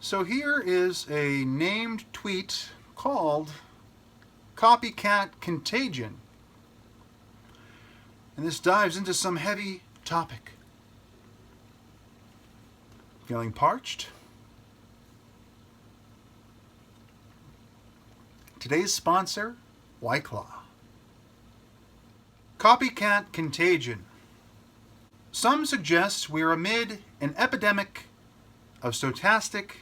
So here is a named tweet called Copycat Contagion. And this dives into some heavy topic. Feeling parched? Today's sponsor, White Claw. Copycat Contagion. Some suggest we are amid an epidemic of stochastic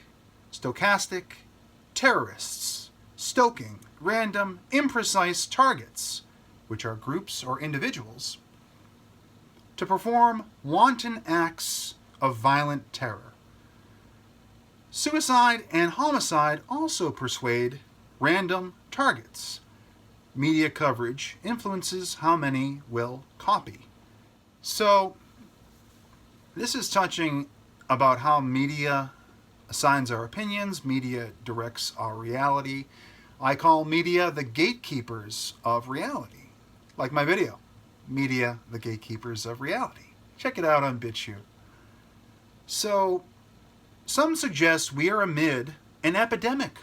terrorists stoking random, imprecise targets, which are groups or individuals, to perform wanton acts of violent terror. Suicide and homicide also persuade random targets. Media coverage influences how many will copy. So, this is touching about how media assigns our opinions, media directs our reality. I call media the gatekeepers of reality. Like my video, Media, the Gatekeepers of Reality. Check it out on BitChute. So, some suggest we are amid an epidemic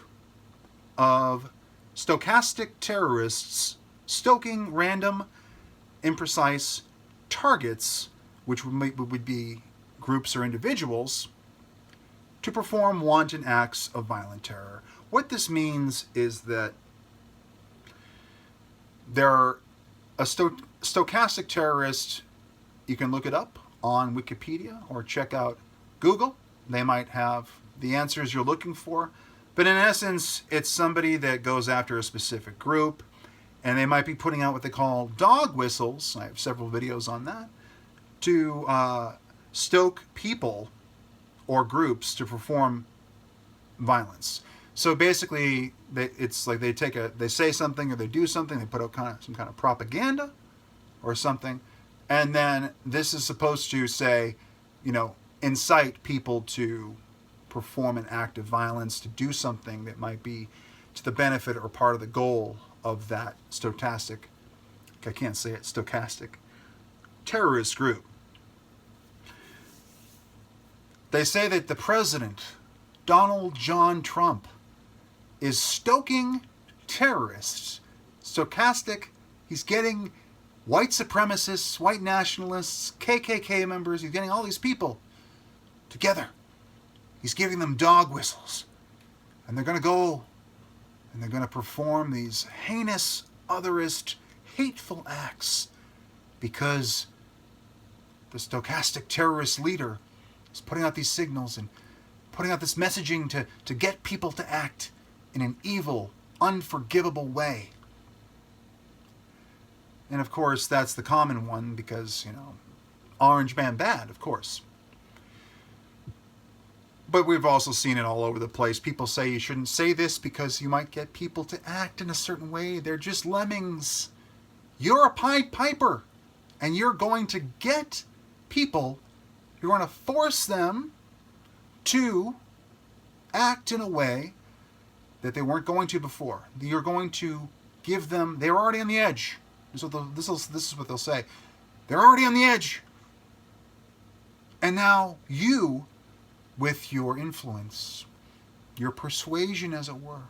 of stochastic terrorists stoking random, imprecise targets, which would be groups or individuals, to perform wanton acts of violent terror. What this means is that there are a stochastic terrorist, you can look it up on Wikipedia or check out Google. They might have the answers you're looking for. But in essence, it's somebody that goes after a specific group, and they might be putting out what they call dog whistles. I have several videos on that, to stoke people or groups to perform violence. So basically, it's like they say something or they do something, they put out some kind of propaganda or something, and then this is supposed to say, incite people to perform an act of violence, to do something that might be to the benefit or part of the goal of that stochastic terrorist group. They say that the president, Donald John Trump, is stoking terrorists. Stochastic, he's getting white supremacists, white nationalists, KKK members, he's getting all these people together. He's giving them dog whistles. And they're going to go and they're going to perform these heinous, otherist, hateful acts because the stochastic terrorist leader is putting out these signals and putting out this messaging to get people to act in an evil, unforgivable way. And of course, that's the common one because, orange man bad, of course. But we've also seen it all over the place. People say you shouldn't say this because you might get people to act in a certain way. They're just lemmings. You're a Pied Piper. And you're going to get people, you're going to force them to act in a way that they weren't going to before. You're going to give them, they're already on the edge. This is what they'll say. They're already on the edge. And now you, with your influence, your persuasion, as it were,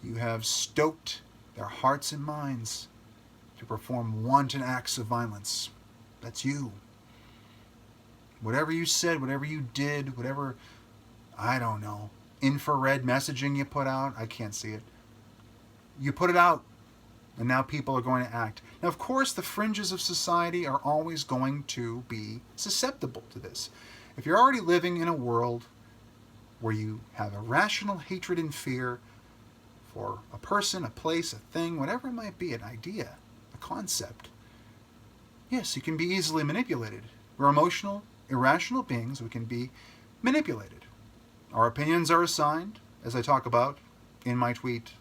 you have stoked their hearts and minds to perform wanton acts of violence. That's you. Whatever you said, whatever you did, whatever, I don't know, infrared messaging you put out, I can't see it. You put it out, and now people are going to act. Now, of course, the fringes of society are always going to be susceptible to this. If you're already living in a world where you have irrational hatred and fear for a person, a place, a thing, whatever it might be, an idea, a concept, yes, you can be easily manipulated. We're emotional, irrational beings. We can be manipulated. Our opinions are assigned, as I talk about in my tweet,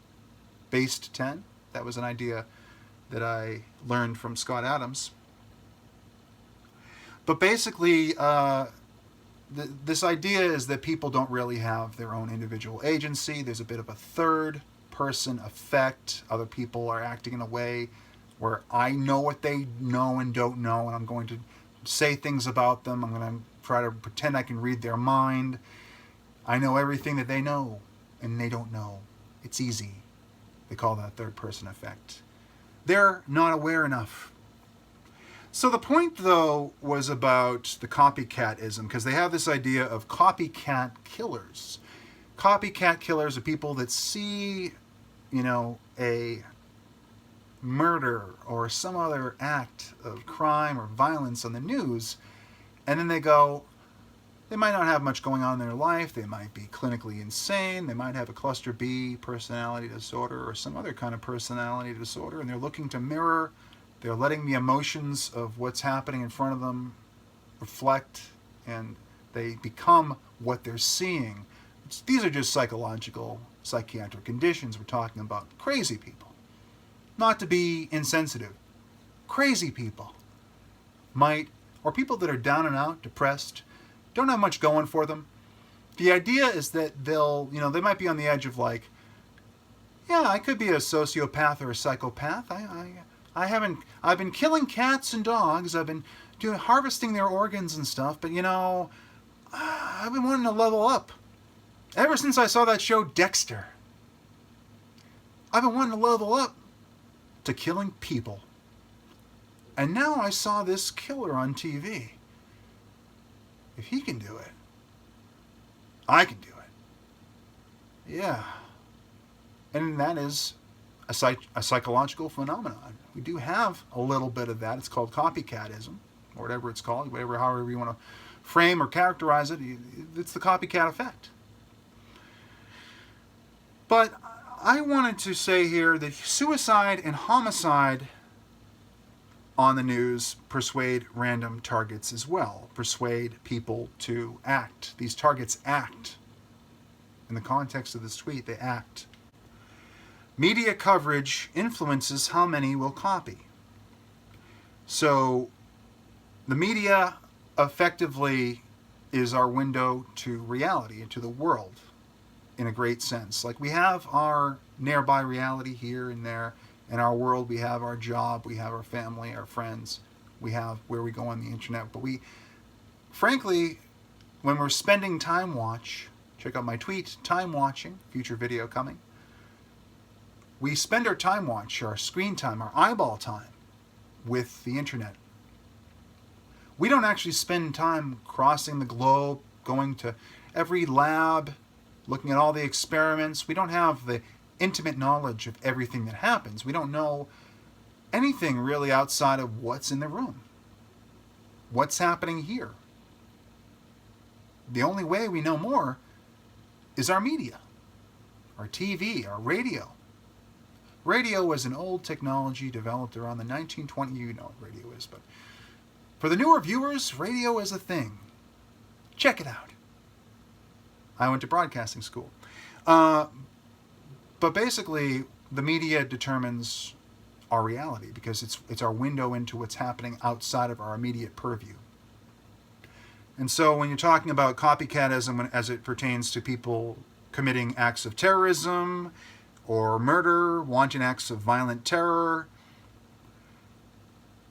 Based 10. That was an idea that I learned from Scott Adams. But basically, this idea is that people don't really have their own individual agency. There's a bit of a third person effect. Other people are acting in a way where I know what they know and don't know, and I'm going to say things about them. I'm going to try to pretend I can read their mind. I know everything that they know, and they don't know. It's easy. They call that third person effect. They're not aware enough. So the point, though, was about the copycatism, because they have this idea of copycat killers. Copycat killers are people that see, a murder or some other act of crime or violence on the news, and then they might not have much going on in their life, they might be clinically insane, they might have a cluster B personality disorder or some other kind of personality disorder, and they're looking to mirror, they're letting the emotions of what's happening in front of them reflect, and they become what they're seeing. These are just psychological, psychiatric conditions. We're talking about crazy people. Not to be insensitive. Crazy people or people that are down and out, depressed, don't have much going for them. The idea is that they might be on the edge of I could be a sociopath or a psychopath. I've been killing cats and dogs. I've been harvesting their organs and stuff, but I've been wanting to level up. Ever since I saw that show Dexter, I've been wanting to level up to killing people. And now I saw this killer on TV. If he can do it, I can do it. Yeah. And that is a psychological phenomenon. We do have a little bit of that. It's called copycatism, or whatever it's called, however you want to frame or characterize it. It's the copycat effect. But I wanted to say here that suicide and homicide on the news persuade random targets as well, persuade people to act. These targets act. In the context of this tweet, they act. Media coverage influences how many will copy. So the media effectively is our window to reality, into the world, in a great sense. Like we have our nearby reality here and there. In our world, we have our job, we have our family, our friends, we have where we go on the internet. But frankly, when we're spending time check out my tweet, time watching, future video coming. We spend our time our screen time, our eyeball time with the internet. We don't actually spend time crossing the globe, going to every lab, looking at all the experiments. We don't have the intimate knowledge of everything that happens. We don't know anything really outside of what's in the room. What's happening here. The only way we know more is our media, our TV, our radio. Radio was an old technology developed around the 1920s. You know what radio is, but for the newer viewers, radio is a thing. Check it out. I went to broadcasting school. But basically, the media determines our reality because it's our window into what's happening outside of our immediate purview. And so when you're talking about copycatism as it pertains to people committing acts of terrorism or murder, wanton acts of violent terror,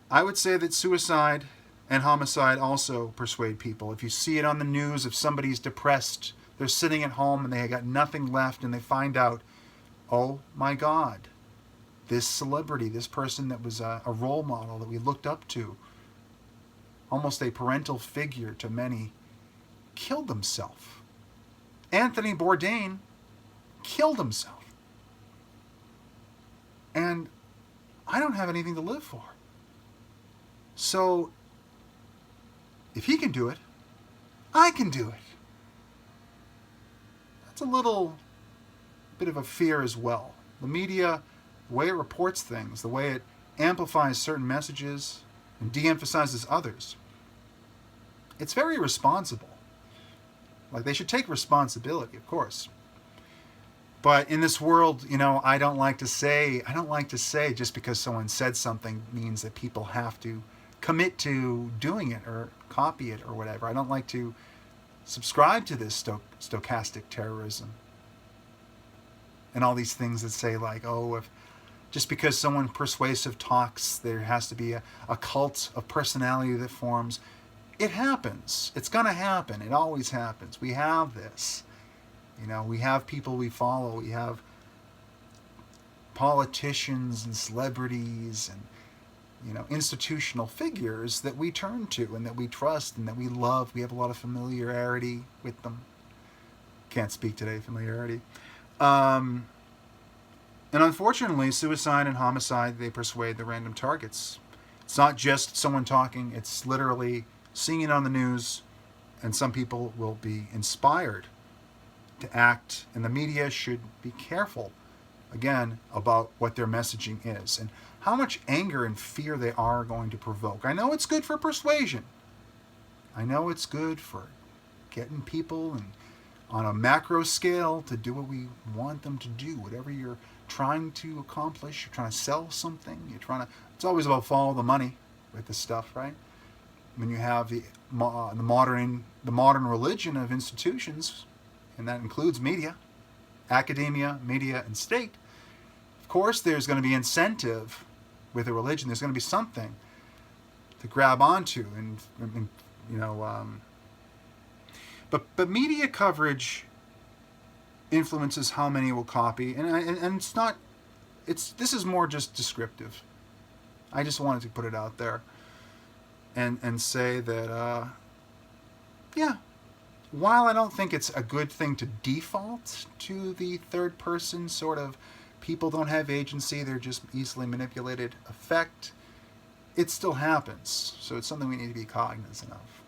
I would say that suicide and homicide also persuade people. If you see it on the news, if somebody's depressed, they're sitting at home and they got nothing left and they find out, oh my God, this celebrity, this person that was a role model that we looked up to, almost a parental figure to many, killed himself. Anthony Bourdain killed himself. And I don't have anything to live for. So, if he can do it, I can do it. That's a little bit of a fear as well. The media, the way it reports things, the way it amplifies certain messages and de-emphasizes others, it's very irresponsible. Like, they should take responsibility, of course. But in this world, I don't like to say just because someone said something means that people have to commit to doing it or copy it or whatever. I don't like to subscribe to this stochastic terrorism and all these things that say if just because someone persuasive talks, there has to be a cult of personality that forms. it happens. It's going to happen. It always happens. We have this. You know, we have people we follow. We have politicians and celebrities and, you know, institutional figures that we turn to and that we trust and that we love. We have a lot of familiarity with them. Can't speak today, familiarity. And unfortunately, suicide and homicide, they persuade the random targets. It's not just someone talking, it's literally seeing it on the news, and some people will be inspired to act, and the media should be careful, again, about what their messaging is and how much anger and fear they are going to provoke. I know it's good for persuasion. I know it's good for getting people and on a macro scale to do what we want them to do. Whatever you're trying to accomplish, you're trying to sell something, it's always about follow the money with this stuff, right? When you have the modern religion of institutions, and that includes media, academia, media, and state, of course there's going to be incentive with a religion. There's going to be something to grab onto, and you know, but media coverage influences how many will copy, and this is more just descriptive. I just wanted to put it out there and say that yeah, while I don't think it's a good thing to default to the third person sort of people don't have agency, they're just easily manipulated effect, it still happens. So it's something we need to be cognizant of.